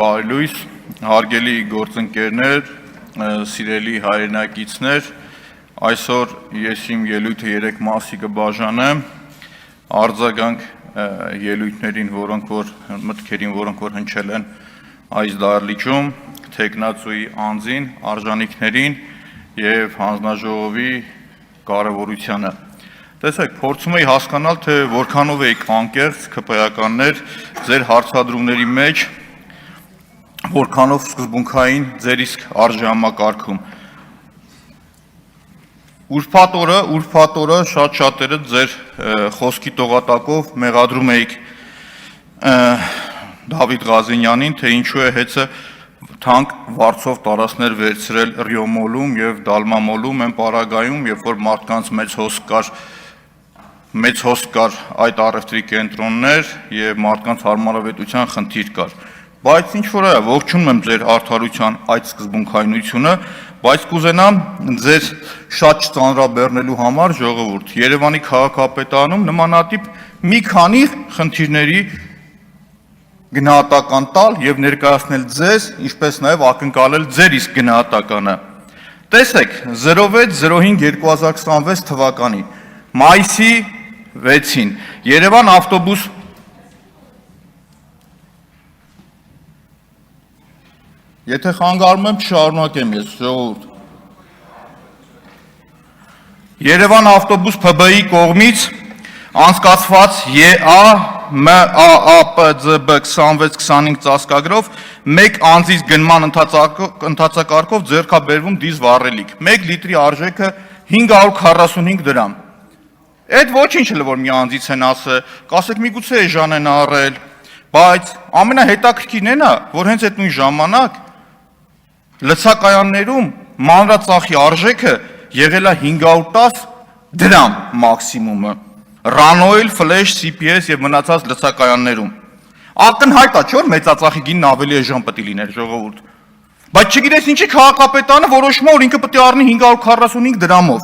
բարելույս, հարգելի գործընկերներ, սիրելի հայրենակիցներ, այսօր ես իմ ելույթը 3 մասի կբաժանեմ, արձագանք ելույթներին, մտքերին, որոնք որ հնչել են այս դահլիճում, թեկնածուի անձին, արժանինքներին եւ հանձնաժողովի կարևորությանը։ Տեսեք, փորձում էի հասկանալ, թե որքանով եք անկեղծ ՔՊ-ականներ ձեր հարցադրումների մեջ, որքանով սկզբունքային ձեր իսկ արժեհամակարգում։ Ուրբաթ օրը շատ-շատերը ձեր խոսքի տողատակով մեղադրում էիք Դավիթ Ղազենյանին, թե ինչու է հեծը թանկ վարձով տարածքներ վերցրել Ռիոմոլում եւ Դալմամոլում են պարագայում, երբ որ մարդկանց մեծ հոսք կար այդ առևտրի կենտրոններ եւ մարդկանց հարմարավետության խնդիր կար։ Բայց ինչ որ է, ողջունում եմ ձեր արդարության այդ սկզբունքայնությունը, բայց կուզենամ ձեր շատ չծանրաբեռնելու համար ժողովուրդ Երևանի քաղաքապետարանում նմանատիպ մի քանի խնդիրների գնահատական տալ եւ ներկայացնել ձեզ, ինչպես նաեւ ակնկալել ձեր իսկ գնահատականը։ Տեսեք, 06/05/2026 թվականի մայիսի 6-ին Երևան ավտոբուս Եթե խանգարում եմ, չշարունակեմ ես, ժողովուրդ։ Երևան ավտոբուս ՓԲ-ի կողմից անցկացված ԵԱ-ՄԱԱՊԾԲ 26-25 ծածկագրով մեկ անձից գնման ընթացակարգով ձեռքաբերվում դիզ վառելիք։ 1 լիտրի արժեքը 545 դրամ։ Այդ ոչինչ էլ որ մի անձից են ասը, կասեք միգուցե էժան են առել, բայց ամենահետաքրքիրն է նա, որ հենց այդ նույն ժամանակ լցակայաններում մանրածախի արժեքը եղել է 510 դրամ մաքսիմումը, Ranoil, Flash, CPS եւ մնացած լցակայաններում։ Ակնհայտ է, չէ՞ որ մեծածախի գինն ավելի էժան պետք է լիներ, ժողովուրդ։ Բայց չգիտես ինչի քաղաքապետարանը որոշում է, որ ինքը պետք է առնի 545 դրամով։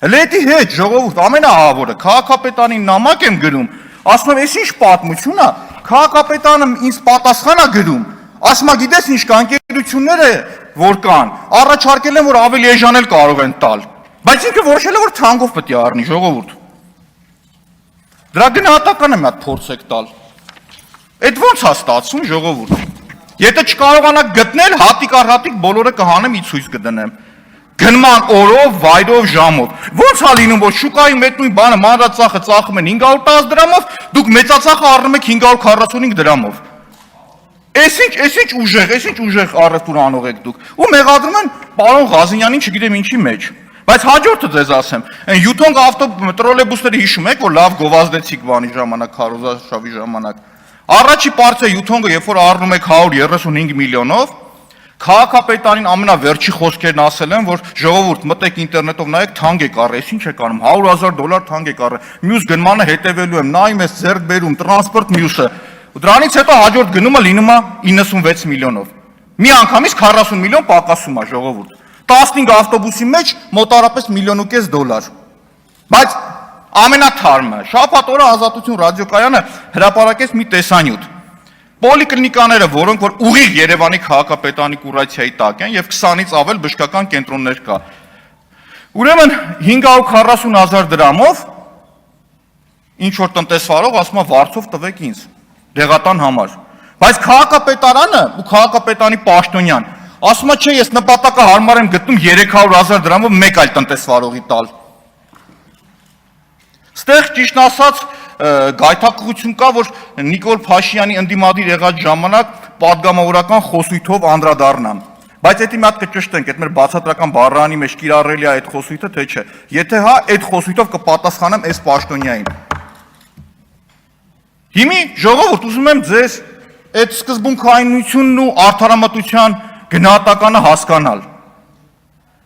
Լետի հետ, ժողովուրդ, ամենահավորը, քաղաքապետարանի նամակ եմ գրում, ասում եմ, ես ինչ պատմություն է, քաղաքապետարանը ինձ պատասխան է գրում, ասում է, գիտես ինչ կա, ընկերությունները, որ կան, առաջարկել են, որ ավելի էժան էլ կարող են տալ, բայց ինքը որոշել է, որ թանկով պետք է առնի, ժողովուրդ։ Դրա գնահատականը մի հատ փորձեք տալ։ Այդ ո՞նց է ստացվում, ժողովուրդ։ Եթե չկարողանաք գտնել, հատիկ առ հատիկ բոլորը կհանեմ, ի ցույց կդնեմ։ Գնման օրով, վայրով, ժամով։ Ոնց է լինում, որ շուկայում այդ նույն բանը մանրածախը ծախում են 510 դրամով, դուք մեծածախը առնում եք 545 դրամով։ Էս ինչ ուժեղ առևտուր անող եք դուք։ Ու մեղադրում են պարոն Ղազենյանին, չգիտեմ ինչի մեջ։ Բայց հաջորդը ձեզ ասեմ, այն յութոնգ տրոլեյբուսները հիշում եք, որ լավ գովազդեցիք բանի ժամանակ, քարոզարշավի ժամանակ։ Առաջի պարտիա յութոնգը, երբ որ առնում եք 135 միլիոնով, քաղաքապետարին ամենավերջի խոսքերն ասել են, որ ժողովուրդ մտեք ինտերնետով նայեք, թանկ եք առել, ինչ եք անում, $100,000 թանկ եք առել, մյուս գնմանը հետևելու եմ, նայում ես ձեռք բերում, տրանսպորտ մյուսը, դրանից հետո հաջորդ գնումը լինում է 96 միլիոնով, մի անգամից 40 միլիոն պակասում է, ժողովուրդ, 15 ավտոբուսի մեջ մոտարապես $1.5 միլիոն, բայց ամենաթարմը, շաբաթ օրը Ազատություն ռադիոկայանը հրապարակեց մի տեսանյութ, Պոլիկլինիկաները, որոնք որ ուղիղ Երևանի քաղաքապետարանի կուրացիայի տակ են եւ 20-ից ավել բժշկական կենտրոններ կա։ Ուրեմն 540,000 դրամով ինչ որ տնտեսվարող ասում է վարձով տվեք ինձ դեղատան համար։ Բայց քաղաքապետարանը ու քաղաքապետարանի պաշտոնյան ասում է չէ, ես նպատակը հարմար եմ գտնում 300,000 դրամով մեկ այլ տնտեսվարողի տալ։ Ստեղ ճիշտ ասած գայթակղություն կա, որ Նիկոլ Փաշինյանի ընդդիմադիր եղած ժամանակ պատգամավորական խոսույթով անդրադառնամ։ Բայց դա մի հատ կճշտենք, այդ մեր բացատրական բառարանի մեջ կիրառելի է այդ խոսույթը, թե չէ։ Եթե հա, այդ խոսույթով կպատասխանեմ այս պաշտոնյային։ Հիմի ժողովուրդ, ուզում եմ ձեզ այդ սկզբունքայնությունն ու արդարամտության գնահատականը հասկանալ։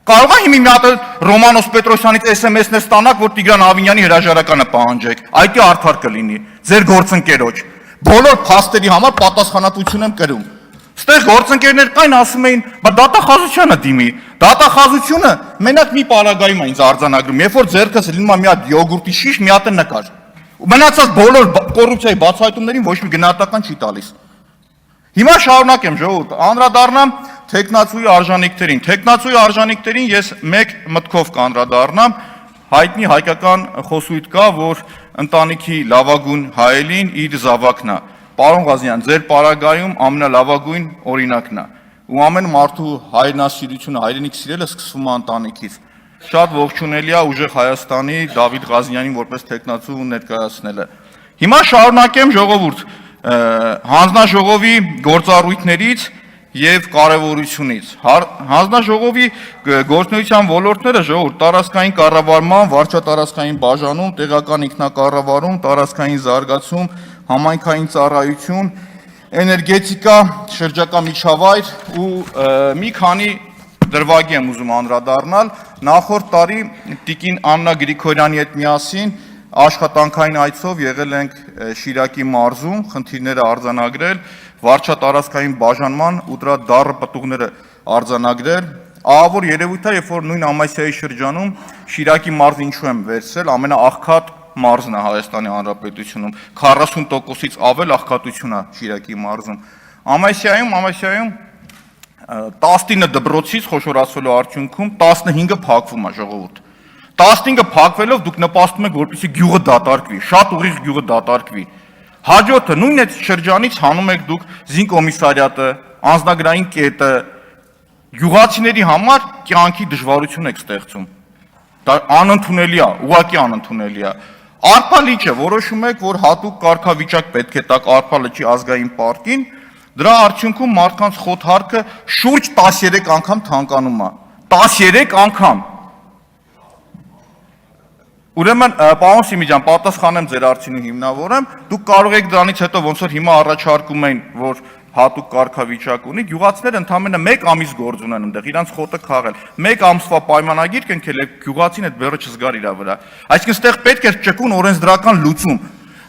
Կարող է հիմի մի հատ Ռոմանոս Պետրոսյանից SMS-ներ ստանաք, որ Տիգրան Ավինյանի հրաժարականը պահանջեք, այդ արդար կլինի, ձեր գործընկերոջ, բոլոր փաստերի համար պատասխանատվություն եմ կրում։ Ստեղ գործընկերներ կային, ասում էին, բա դատախազությանը դիմի, դատախազությունը մենակ մի պարագայում է ինձ արձանագրում, երբ որ ձեռքս լինում է մի հատ յոգուրտի շիշ, մի հատ նկար։ Մնացած բոլոր կոռուպցիայի բացահայտումներին ոչ մի գնահատական չի տալիս։ Հիմա շարունակեմ ժողովուրդ, անդրադառնամ տեխնացուի արժանինքներին։ Տեխնացուի արժանինքներին ես մեկ մտքով կանդրադառնամ, հայտնի հայկական խոսույթ կա, որ ընտանիքի լավագույն հայելին իր զավակն է։ Պարոն Ղազարյան, ձեր պարագայում ամենալավագույն օրինակն է։ Ու ամեն մարդու հայրենասիրությունը, հայրենիք սիրելը սկսվում է ընտանիքից։ Շատ ողջունելի է ուժեղ Հայաստանի Դավիթ Ղազարյանին որպես տեխնացու ներկայացնելը։ Հիմա շարունակեմ ժողովուրդ, հանձնաժողովի գործառույթներից եւ կարեւորությունից։ Հանձնաժողովի գործունեության ոլորտները ժողովուրդ տարածքային կառավարման, վարչատարածքային բաժանում, տեղական ինքնակառավարում, տարածքային զարգացում, համայնքային ծառայություն, էներգետիկա, շրջակա միջավայր ու մի քանի դրվագի եմ ուզում անդրադառնալ։ Նախորդ տարի Տիկին Աննա Գրիգորյանի հետ միասին աշխատանքային այցով եղել ենք Շիրակի մարզում, խնդիրները արձանագրել, վարչատարածքային բաժանման ու դրա դառը պտուղները արձանագրել։ Ահավոր երևույթ է, երբ որ նույն ամասիայի շրջանում Շիրակի մարզը ինչու եմ վերցրել, ամենաաղքատ մարզն է Հայաստանի Հանրապետությունում, 40%-ից ավել աղքատություն է Շիրակի մարզում։ Ամասիայում 19 դպրոցից խոշորացվելու արդյունքում 15-ը փակվում է ժողովուրդ։ 15-ը փակվելով դուք նպաստում եք, որպեսզի գյուղը դատարկվի, շատ ուղիղ գյուղը դատարկվի։ Հաջորդը նույն այդ շրջանից հանում եք դուք զինկոմիսարիատը, անձնագրային կետը, գյուղացիների համար կյանքի դժվարություն եք ստեղծում։ Դա անընդունելի է, ուղղակի անընդունելի է։ Արփա լիճը որոշում եք, որ հատուկ կարգավիճակ պետք է տաք Արփա լճի ազգային պարկին, դրա արդյունքում մարդկանց խոթհարքը շուրջ 13 անգամ թանկանում է։ 13 անգամ։ Ուրեմն, պարոն Սիմիջան, պատասխանեմ ձեր հարցին ու հիմնավորեմ, դուք կարող եք դրանից հետո ոնց որ հիմա առաջարկում են, որ հատուկ կարգավիճակ ունի, գյուղացիները ընդամենը 1 ամիս գործ ունեն այնտեղ, իրանց խոտը քաղել, 1 ամսվա պայմանագիր կնքել է, գյուղացին այդ բեռը չզգար իր վրա։ Այսինքն ստեղ պետք է ճկուն օրենսդրական լուծում։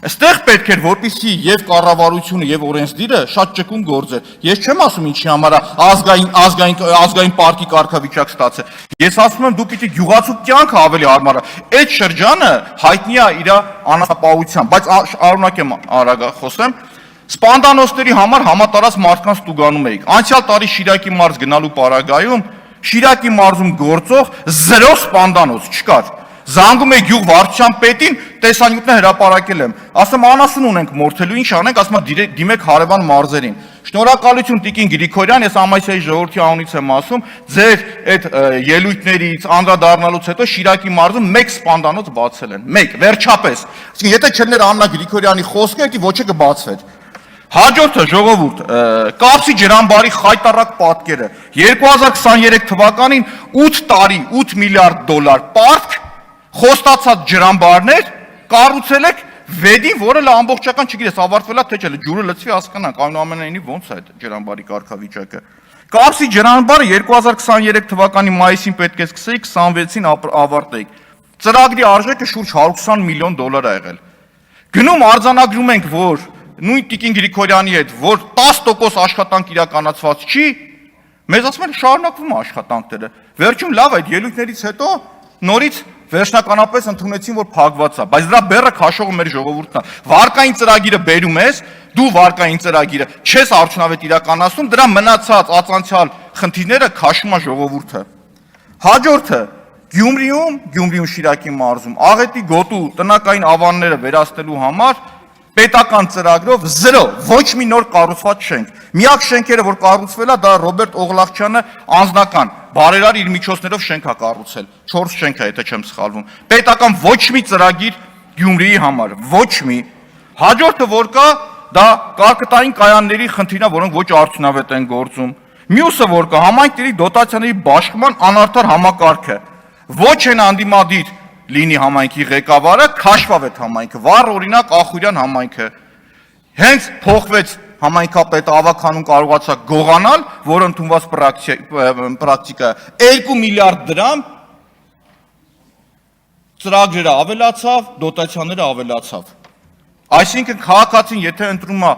Այստեղ պետք էր, որպեսզի եւ կառավարությունը եւ օրենսդիրը շատ ճկուն գործեր։ Ես չեմ ասում ինչի համար ազգային պարկի կարգավիճակ ստացել։ Ես ասում եմ դու պիտի գյուղացու կյանքը ավելի հարմար։ Այդ շրջանը հայտնի է իր անապահովությամբ, բայց շարունակեմ արագ խոսեմ։ Սպանդանոցների համար համատարած մարդկանց տուգանում էիք։ Անցյալ տարի Շիրակի մարզ գնալու պարագայում Շիրակի մարզում գործող 0 սպանդանոց չկար։ Զանգում է գյուղ վարչության պետին, տեսանյութը հրապարակել եմ։ Ասում անասուն ունենք մորթելու, ինչ անենք, ասում դիմեք հարևան մարզերին։ Շնորհակալություն Տիկին Գրիգորյան, ես ամասիայի ժողովրդի անունից եմ ասում, ձեր այդ ելույթներից անդրադառնալուց հետո Շիրակի մարզում 1 սպանդանոց բացել են։ 1, վերջապես։ Այսինքն եթե չլներ Աննա Գրիգորյանի խոսքը, դա ոչ է կբացվեր։ Հաջորդը ժողովուրդ, Կապսի ջրամբարի խայտարակ պատկերը 2023 թվականին 8 տարի 8 միլիարդ դոլար պարտք խոստացած ջրամբարներ կառուցել եք վեդին, որը լա ամբողջական չգիտես ավարտվել է թե չէ, ջուրը լցվի հասկանանք, այնուամենայնիվ ոնց է այդ ջրամբարի կարգավիճակը։ Կապսի ջրամբարը 2023 թվականի մայիսին պետք է սկսեի, 26-ին ավարտեիք։ Ծրագրի արժեքը շուրջ 120 միլիոն դոլար է եղել։ Գնում արձանագրում ենք, որ նույն Տիկին Գրիգորյանի հետ, որ 10% աշխատանք իրականացված չի, մեզ ասում են շարունակվում է աշխատանքները։ Վերջում լավ այդ ելույթներից հետո նորից վերջնականապես ընդունեցին, որ փակված է, բայց դրա բեռը քաշողը մեր ժողովուրդն է։ Վարկային ծրագիրը բերում ես, դու վարկային ծրագիրը չես արդյունավետ իրականացնում, դրա մնացած ածանցյալ խնդիրները քաշում է ժողովուրդը։ Հաջորդը Գյումրիում Շիրակի մարզում աղետի գոտու տնակային ավանները վերացնելու համար պետական ծրագրով 0, ոչ մի նոր կառուցված շենք։ Միակ շենքերը, որ կառուցվել է, դա Ռոբերտ Օղլախչյանը անձնական բարերար իր միջոցներով շենք է կառուցել։ 4 շենք է, եթե չեմ սխալվում։ Պետական ոչ մի ծրագիր Գյումրիի համար, ոչ մի։ Հաջորդը որ կա, դա կարկտային կայանների խնդիրն է, որոնք ոչ արդյունավետ են գործում։ Մյուսը որ կա, համայնքների դոտացիաների բաշխման անարդար համակարգը։ Ոչ են անդիմադիր լինի համայնքի ղեկավարը, քաշվավ այդ համայնքը, վառ օրինակ Ախուրյան համայնքը։ Հենց փոխվեց համայնքապետը ավականուն կարողացա գողանալ, որ ընդունված պրակտիկա 2 միլիարդ դրամ ծրագրերը ավելացավ, դոտացիաները ավելացավ։ Այսինքն քաղաքացին եթե ընտրում է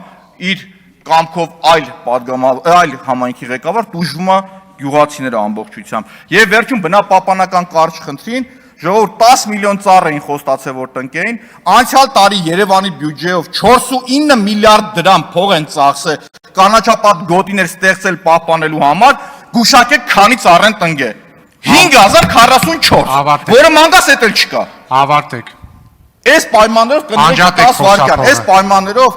իր կամքով այլ համայնքի ղեկավար, տուժվում է գյուղացիները ամբողջությամբ։ Եվ վերջում բնապահպանական կարճ խնդրին, Ժողովուրդ 10 միլիոն ծառ էին խոստացել որ տնկեին, անցյալ տարի Երևանի բյուջեով 4.9 միլիարդ դրամ փող են ծախսել կանաչապատ գոտիներ ստեղծել պահպանելու համար, գուշակեք քանի ծառ են տնկել։ 5044, որը մանգաս էդ էլ չկա։ Ավարտեք։ Այս պայմաններով կներեք 10 վայրկյան, այս պայմաններով